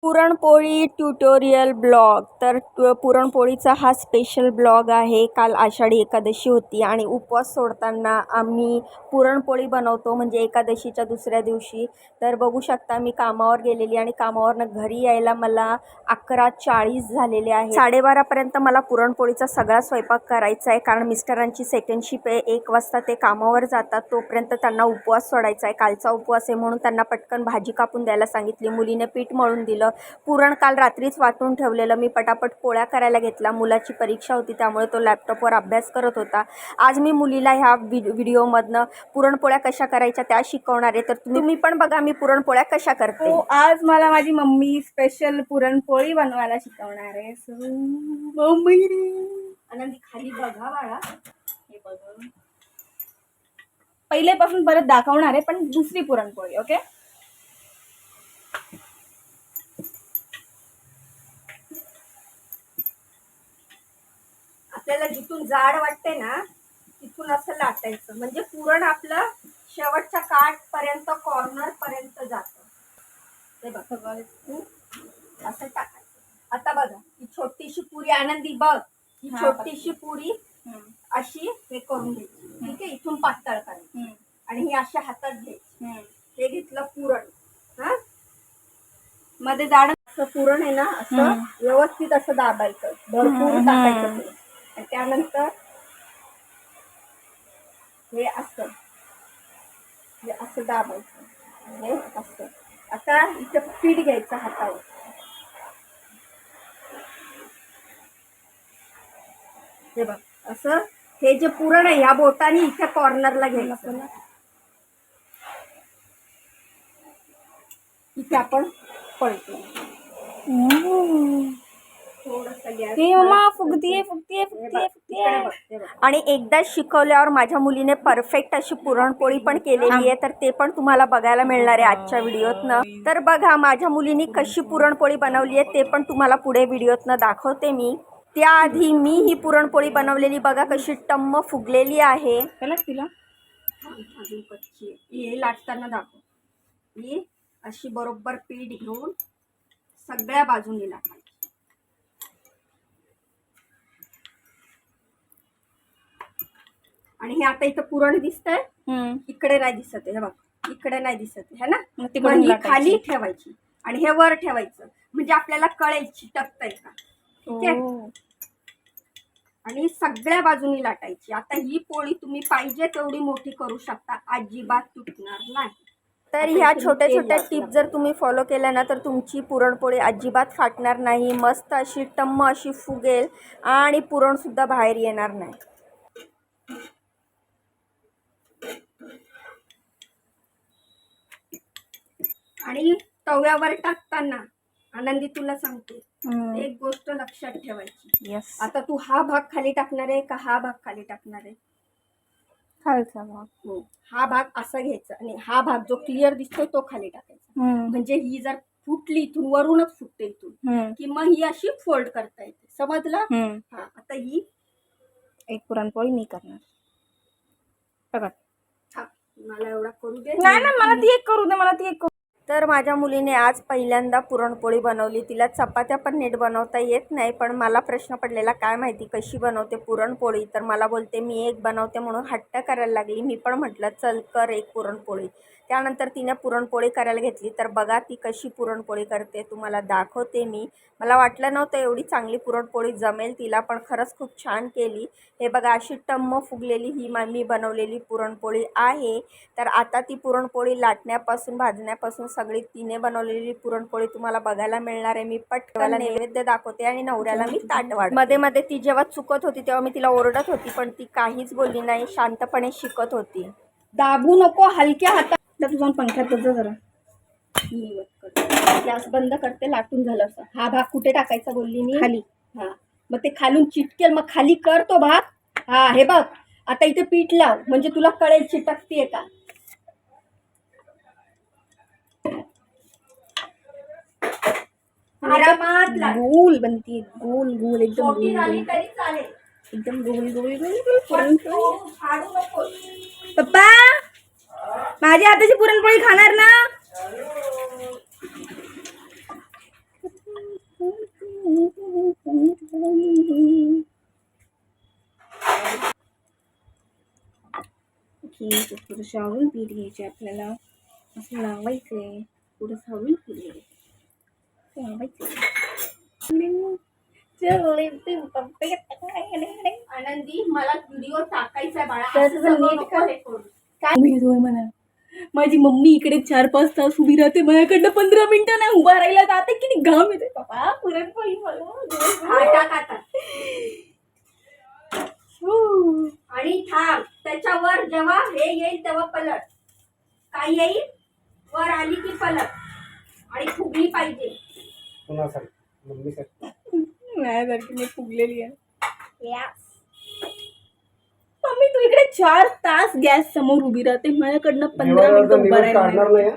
Puran poli tutorial blog. तर पुरणपोळीचा हा स्पेशल ब्लॉग आहे. काल आषाढी एकादशी होती आणि उपवास सोडताना आम्ही पुरणपोळी बनवतो, म्हणजे एकादशीच्या दुसऱ्या दिवशी. तर बघू शकता मी कामावर गेलेली आणि कामावरनं घरी यायला मला 11:40 झालेले आहे. 12:30पर्यंत मला पुरणपोळीचा सगळा स्वयंपाक करायचा आहे, कारण मिस्टरांची सेकंड शिफ्ट आहे. 1 वाजता ते कामावर जातात, तोपर्यंत त्यांना उपवास सोडायचा आहे. कालचा उपवास आहे म्हणून त्यांना पटकन भाजी कापून द्यायला सांगितली. मुलीने पीठ मळून दिलं. पुरण काल रात्रीच वाटून ठेवलेलं. मी पटापट पोळ्या करायला घेतला. मुलाची परीक्षा होती त्यामुळे तो लॅपटॉपवर अभ्यास करत होता. आज मी मुलीला ह्या व्हिडिओमधनं पुरणपोळ्या कशा करायच्या त्या शिकवणार आहे. तर तुम्ही पण बघा मी पुरणपोळ्या कशा करते. आज मला माझी मम्मी स्पेशल पुरणपोळी बनवायला शिकवणार आहे. मम्मी आनंदी खाली बघा बाळा. हे बघ, पहिलेपासून परत दाखवणार आहे, पण दुसरी पुरणपोळी. ओके, आपल्याला जिथून जाड वाटते ना तिथून असं लाटायचं, म्हणजे पुरण आपलं शेवटच्या काठ पर्यंत कॉर्नर पर्यंत जातं. ते बघा असं टाकायचं. आता बघा ही छोटीशी पुरी, आनंदी बघ, ही छोटीशी पुरी अशी हे करून घ्यायची. ठीक आहे, इथून पातळ करायची आणि ही अशा हातात घ्यायची. हे घेतलं पुरण. हा, मध्ये जाड असं पुरण आहे ना, असं व्यवस्थित असं दाबायचं, भरपूर टाकायचं पुरण. आणि त्यानंतर हे असं दाबायचं, हे असं. आता इथं पीठ घ्यायचं हातावर. हे बघ असं, हे जे पुरण आहे ह्या बोटाने इथे कॉर्नरला घ्यायचं. इथे आपण पळतो. आणि एकदा शिकवल्यावर माझ्या मुलीने परफेक्ट अशी पुरणपोळी पण केलेली आहे. तर ते पण तुम्हाला बघायला मिळणार आहे आजच्या व्हिडिओतनं. तर बघा माझ्या मुलीने कशी पुरणपोळी बनवली आहे ते पण तुम्हाला पुढे व्हिडिओतनं दाखवते मी. त्याआधी मी ही पुरणपोळी बनवलेली बघा कशी टम्म फुगलेली आहे. तिला अजून कच्ची आहे. हे लाटताना दाखव. ही अशी बरोबर पीठ घेऊन सगळ्या बाजूनी लाटायची. आणि हे आता इथं पुरण दिसतंय, इकडे नाही दिसत आहे. हे बघ, इकडे नाही दिसत आहे ना, मग ही खाली ठेवायची आणि हे वर ठेवायचं, म्हणजे आपल्याला कळेल चिटकतंय का. ठीक आहे, आणि सगळ्या बाजूनी लाटायची. आता ही पोळी तुम्ही पाहिजे तेवढी मोठी करू शकता, अजिबात तुटणार नाही. तर ह्या छोट्या छोट्या टिप जर तुम्ही फॉलो केल्या ना तर तुमची पुरणपोळी अजिबात फाटणार नाही. मस्त अशी टम्म अशी फुगेल आणि पुरणसुद्धा बाहेर येणार नाही. आणि तव्यावर टाकताना आनंदी तुला सांगते एक गोष्ट लक्षात ठेवायची. आता तू हा भाग खाली टाकणार आहे का हा भाग खाली टाकणार आहे? खालचा भाग. हो, हा भाग असा घ्यायचा आणि हा भाग जो क्लिअर दिसतोय तो खाली टाकायचा. म्हणजे ही जर फुटली इथून, वरूनच फुटते इथून, कि मग ही अशी फोल्ड करता येते. समजलं? हा, आता ही एक पुरणपोळी मी करणार. बघा, मला एवढा करू दे. नाही ना, मला ती एक करू दे, मला ती एक. तर माझ्या मुलीने आज पहिल्यांदा पुरणपोळी बनवली. तिला चपात्या पण नीट बनवता येत नाही, पण मला प्रश्न पडलेला काय माहिती कशी बनवते पुरणपोळी. तर मला बोलते मी एक बनवते म्हणून हट्ट करायला लागली. मी पण म्हटलं चल कर एक पुरणपोळी. त्यानंतर तिने पुरणपोळी करायला घेतली. तर बघा ती कशी पुरणपोळी करते, तुम्हाला दाखवते मी. मला वाटलं नव्हतं एवढी चांगली पुरणपोळी जमेल तिला, पण खरंच खूप छान केली. हे बघा अशी टम्म फुगलेली ही मी बनवलेली पुरणपोळी आहे. तर आता ती पुरणपोळी लाटण्यापासून भाजण्यापासून सगळी तिने बनवलेली पुरणपोळी तुम्हाला बघायला मिळणार आहे. मी पटकन नैवेद्य दाखवते आणि नवऱ्याला मी ताट वाढते. मध्ये मध्ये ती जेव्हा चुकत होती तेव्हा मी तिला ओरडत होती, पण ती काहीच बोलली नाही, शांतपणे शिकत होती. दाबू नको, हलक्या हातात. तू जाऊन पंख्यात बस जरा. गॅस बंद करते. लाटून झालं असं. हा भाग कुठे टाकायचा बोलली मी? खाली. हा, मग ते खालून चिटकेल, मग खाली कर तो भाग. हा, हे बघ आता इथे पीठ लाव, म्हणजे तुला कळेल चिटकतीये का. गोल बनती, गोल गोल एकदम छोटी गोल झाली गोल, तरी चालेल. एकदम गोल गोल गोल पुरणपोळी. फाडू नकोस. पप्पा, माझ्या हाताची पुरणपोळी खाणार ना? की थोडंसं आवळून पीठ घ्यायचे आपल्याला, असं लावायचं आहे, थोडंसं आवळून पीठ घ्यायचं लावायचं. आनंदी मला व्हिडिओ टाकायचा आहे बाळा, तर असं तुझं सगळं नीट नको हे करू. मी येतोय म्हणा. माझी मम्मी इकडे 4-5 तास उभी राहते, माझ्याकडनं 15 मिनिटं नाही उभा राहिला जाते की नाही, घाम येते. पप्पा पुरणपोळी हा, टाक आता. आणि थांब, त्याच्यावर जेव्हा हे येईल तेव्हा पलट. काय येईल? वर आली की पलट आणि फुगली पाहिजे. कुणासाठी? मम्मीसाठी. माझ्यासारखी मी फुगलेली आहे. मम्मी तू इकडे 4 तास गॅस समोर उभी राहते, माझ्याकडनं 15 मिनिटं उभा राहिला नाही.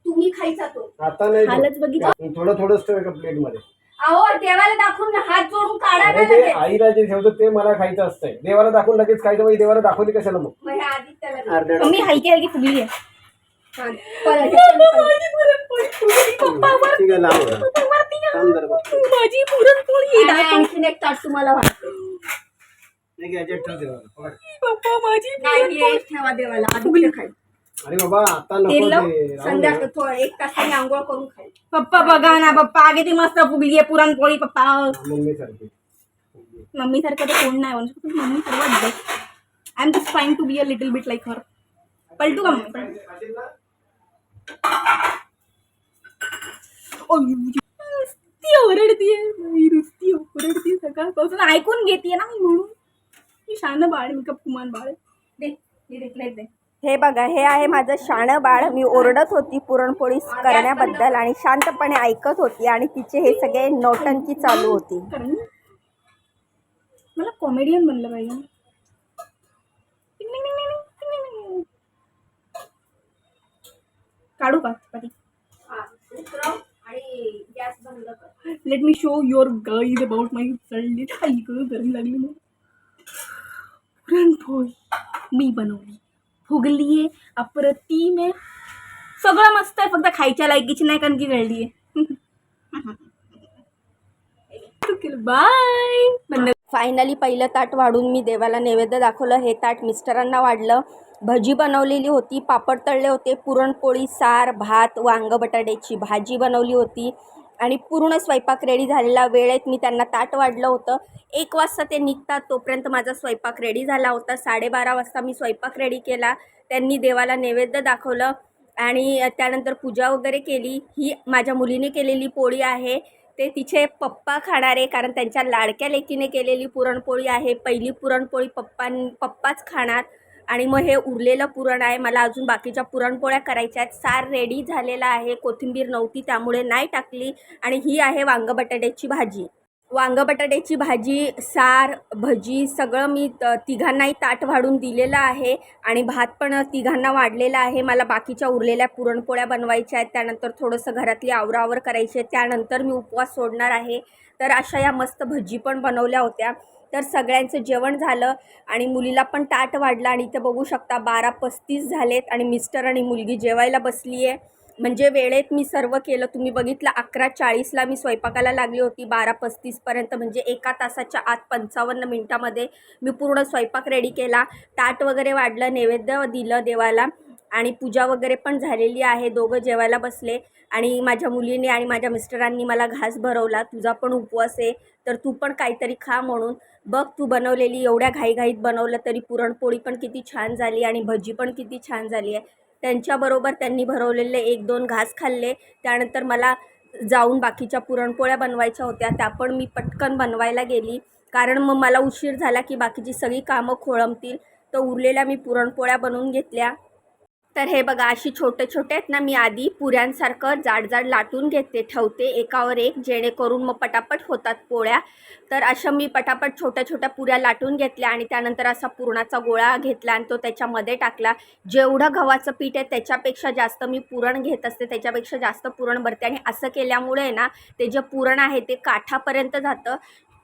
तुम्ही खायचा तो आता नाही हालच बघितलं. थोडं थोडंच ठेव एका प्लेट मध्ये. अहो देवाला दाखवून हात जोडून काढा ना अरे ते लगेच. आईला जे ठेवतो ते मला खायचं असतंय. देवाला दाखवून लगेच खायचं म्हणजे देवाला दाखवली कशाला मग? मग हे आदित्यला दे. मम्मी हलकी हलकी फुगली आहे. हा, पलट, ह्याच्याने पलट. ठीक आहे, लाव जरा. थांब जरा बघ. माझी पुरणपोळी आणि आणखीन एक ताट तुम्हाला वाटतं. नाही का, याच्यात ठेव देवाला. पकड. पप्पा माझी नाही हे ठेवा देवाला, आदित्य खाईल. अरे बाबा आता नको तेल लाव. ते, राहू दे. संध्याकाळ थोडं 1 तासाने आंघोळ करून खाईल. पप्पा बघा ना, पप्पा आगे ती मस्त फुगली आहे पुरणपोळी. पप्पा मम्मी सारखी. मम्मी सारखं तर कोण नाही म्हणू शकत, मम्मी सर्वात best. I am just trying to be a little bit like her. पलटू का मम्मी? ती ओरडतीये, नुसती ओरडतीये सकाळपासून, ऐकून घेतीये ना मी म्हणून. मी शान बाळ, मी कुमान बाळ. दे दे प्लेट दे. हे बघा, हे आहे माझं शाणं बाळ. मी ओरडत होती पुरणपोळी करण्याबद्दल आणि शांतपणे ऐकत होती आणि तिचे हे सगळे नौटंकी चालू होती. कारण मला कॉमेडियन बनलं पाहिजे. काढू का चपाती? आणि गॅस बंद कर. Let me show your guys about my चढली गरम लागली मग. पुरणपोळी मी बनवली, फुगली आहे, अप्रतिम आहे, सगळं मस्त आहे, फक्त खायच्या लायकीची नाही कारण की गळली आहे. बाय. फायनली पहिलं ताट वाढून मी देवाला नैवेद्य दाखवलं. हे ताट मिस्टरांना वाढलं. भजी बनवलेली होती, पापड तळले होते, पुरणपोळी, सार, भात, वांग बटाट्याची भाजी बनवली होती आणि पूर्ण स्वयंपाक रेडी झालेला. वेळेत मी त्यांना ताट वाढलं होतं. 1 वाजता ते निघतात, तोपर्यंत माझा स्वयंपाक रेडी झाला होता. 12:30 वाजता मी स्वयंपाक रेडी केला. त्यांनी देवाला नैवेद्य दाखवलं आणि त्यानंतर पूजा वगैरे केली. ही माझ्या मुलीने केलेली पोळी आहे, ते तिचे पप्पा खाणारे, कारण त्यांच्या लाडक्या लेकीने केलेली पुरणपोळी आहे. पहिली पुरणपोळी पप्पाच खाणार आणि मग हे उरलेलं पुरण आहे. मला अजून बाकीच्या पुरणपोळ्या करायच्या आहेत. सार रेडी झालेला आहे, कोथिंबीर नव्हती त्यामुळे नाही टाकली. आणि ही आहे वांग बटाट्याची भाजी. वांग बटाट्याची भाजी, सार, भजी सगळं मी तिघांनाही ताट वाढून दिलेलं आहे आणि भात पण तिघांना वाढलेला आहे. मला बाकीच्या उरलेल्या पुरणपोळ्या बनवायच्या आहेत, त्यानंतर थोडंसं घरातली आवरावर करायची आहे, त्यानंतर मी उपवास सोडणार आहे. तर अशा या मस्त भजी पण बनवल्या होत्या. तर सगळ्यांचं जेवण झालं आणि मुलीला पण ताट वाढलं आणि इथं बघू शकता 12:35 झालेत आणि मिस्टर आणि मुलगी जेवायला बसली आहे. म्हणजे वेळेत मी सर्व केलं. तुम्ही बघितलं 11:40ला मी स्वयंपाकाला लागली होती, 12:35पर्यंत म्हणजे 1 तासाच्या आत 55 मिनटामध्ये मी पूर्ण स्वयंपाक रेडी केला. ताट वगैरे वाढलं, नैवेद्य दिलं देवाला आणि पूजा वगैरे पण झालेली आहे. दोघं जेवायला बसले आणि माझ्या मुलीने आणि माझ्या मिस्टरांनी मला घास भरवला, तुझा पण उपवास आहे तर तू पण काहीतरी खा म्हणून. बघ तू बनवलेली एवढ्या घाईघाईत बनवलं तरी पुरणपोळी पण किती छान झाली आणि भजी पण किती छान झाली आहे. त्यांच्याबरोबर त्यांनी भरवलेले 1-2 घास खाल्ले. त्यानंतर मला जाऊन बाकीच्या पुरणपोळ्या बनवायच्या होत्या, त्या पण मी पटकन बनवायला गेली कारण मग मला उशीर झाला की बाकीची सगळी कामं खोळंबतील. तर उरलेल्या मी पुरणपोळ्या बनवून घेतल्या. तर हे बघा अशी छोटे छोटे आहेत ना, मी आधी पुऱ्यांसारखं जाड लाटून घेते, ठेवते एकावर एक, जेणेकरून मग पटापट होतात पोळ्या. तर अशा मी पटापट छोट्या छोट्या पुऱ्या लाटून घेतल्या आणि त्यानंतर असा पुरणाचा गोळा घेतला आणि तो त्याच्यामध्ये टाकला. जेवढं गव्हाचं पीठ आहे त्याच्यापेक्षा जास्त मी पुरण घेत असते, त्याच्यापेक्षा जास्त पुरण भरते आणि असं केल्यामुळे ना ते जे पुरण आहे ते काठापर्यंत जातं.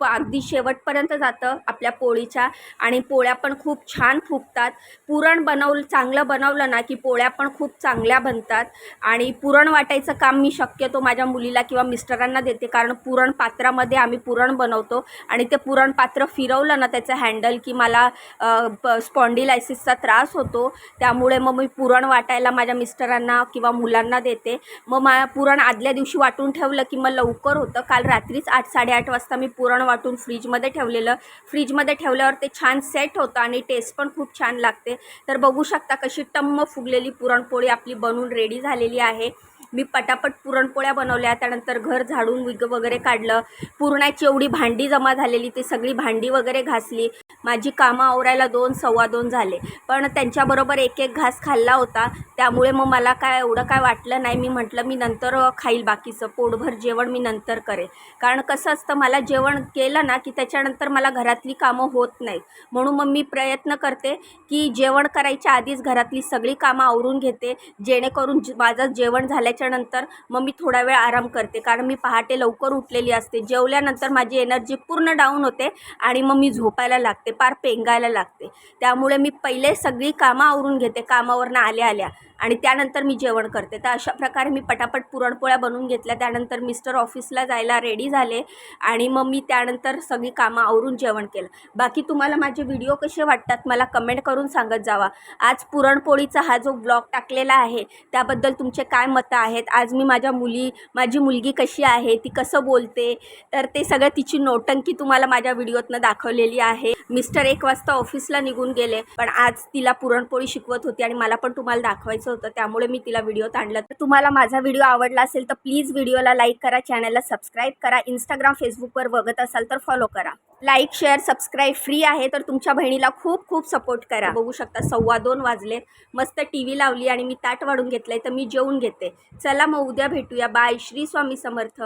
अगदी शेवटपर्यंत जातं आपल्या पोळीच्या आणि पोळ्या पण खूप छान फुगतात. पुरण चांगलं बनवलं ना की पोळ्या पण खूप चांगल्या बनतात. आणि पुरण वाटायचं काम मी शक्यतो माझ्या मुलीला किंवा मिस्टरांना देते, कारण पुरण पात्रामध्ये आम्ही पुरण बनवतो आणि ते पुरण पात्र फिरवलं ना त्याचं हँडल की मला स्पॉन्डिलायसिसचा त्रास होतो. त्यामुळे मग मी पुरण वाटायला माझ्या मिस्टरांना किंवा मुलांना देते. मग पुरण आदल्या दिवशी वाटून ठेवलं की मग लवकर होतं. काल रात्रीच 8-8:30 वाजता मी पुरण वाटून फ्रीजमध्ये ठेवलेलं. फ्रीजमध्ये ठेवल्यावर ते छान सेट होतं आणि टेस्ट पण खूप छान लागते. तर बघू शकता कशी टम्म फुगलेली पुरणपोळी आपली बनून रेडी झालेली आहे. मी पटापट पुरणपोळ्या बनवल्या, त्यानंतर घर झाडून वगैरे काढलं. पुरणाची एवढी भांडी जमा झालेली, ती सगळी भांडी वगैरे घासली. माझी कामं आवरायला 2-2:15 झाले. पण त्यांच्याबरोबर एक घास खाल्ला होता, त्यामुळे मग मला एवढं काय वाटलं नाही. मी म्हटलं मी नंतर खाईल, बाकीचं पोटभर जेवण मी नंतर करेल. कारण कसं असतं, मला जेवण केलं ना की त्याच्यानंतर मला घरातली कामं होत नाहीत. म्हणून मग मी प्रयत्न करते की जेवण करायच्या आधीच घरातली सगळी कामं आवरून घेते, जेणेकरून माझं जेवण झाल्याच्या नंतर मग मी थोडा वेळ आराम करते. कारण मी पहाटे लवकर उठलेली असते. जेवल्यानंतर माझी एनर्जी पूर्ण डाऊन होते आणि मग मी झोपायला लागते, पार पेंगायला लागते. त्यामुळे मी पहिले सगळी कामं आवरून घेते कामावरनं आल्या आणि त्यानंतर मी जेवण करते. तर अशा प्रकारे मी पटापट पुरणपोळ्या बनवून घेतल्या. त्यानंतर मिस्टर ऑफिसला जायला रेडी झाले आणि मग मी त्यानंतर सगळी कामं आवरून जेवण केलं. बाकी तुम्हाला माझे व्हिडिओ कसे वाटतात मला कमेंट करून सांगत जावा. आज पुरणपोळीचा हा जो ब्लॉग टाकलेला आहे त्याबद्दल तुमचे काय मतं आहेत. आज मी माझी मुलगी कशी आहे, ती कसं बोलते, तर ते सगळं तिची नौटंकी तुम्हाला माझ्या व्हिडिओतनं दाखवलेली आहे. मिस्टर 1 वाजता ऑफिसला निघून गेले, पण आज तिला पुरणपोळी शिकवत होती आणि मला पण तुम्हाला दाखवायचं होतं, त्यामुळे मी तिला व्हिडिओत आणलं. तर तुम्हाला माझा व्हिडिओ आवडला असेल तर प्लीज व्हिडिओला लाईक करा, चॅनलला सबस्क्राईब करा. इंस्टाग्राम फेसबुकवर बघत असाल तर फॉलो करा. लाईक शेअर सबस्क्राईब फ्री आहे, तर तुमच्या बहिणीला खूप खूप सपोर्ट करा. बघू शकता 2:15 वाजलेत. मस्त TV लावली आणि मी ताट वाढून घेतलंय, तर मी जेवून घेते. चला मग उद्या भेटूया. बाय. श्री स्वामी समर्थ.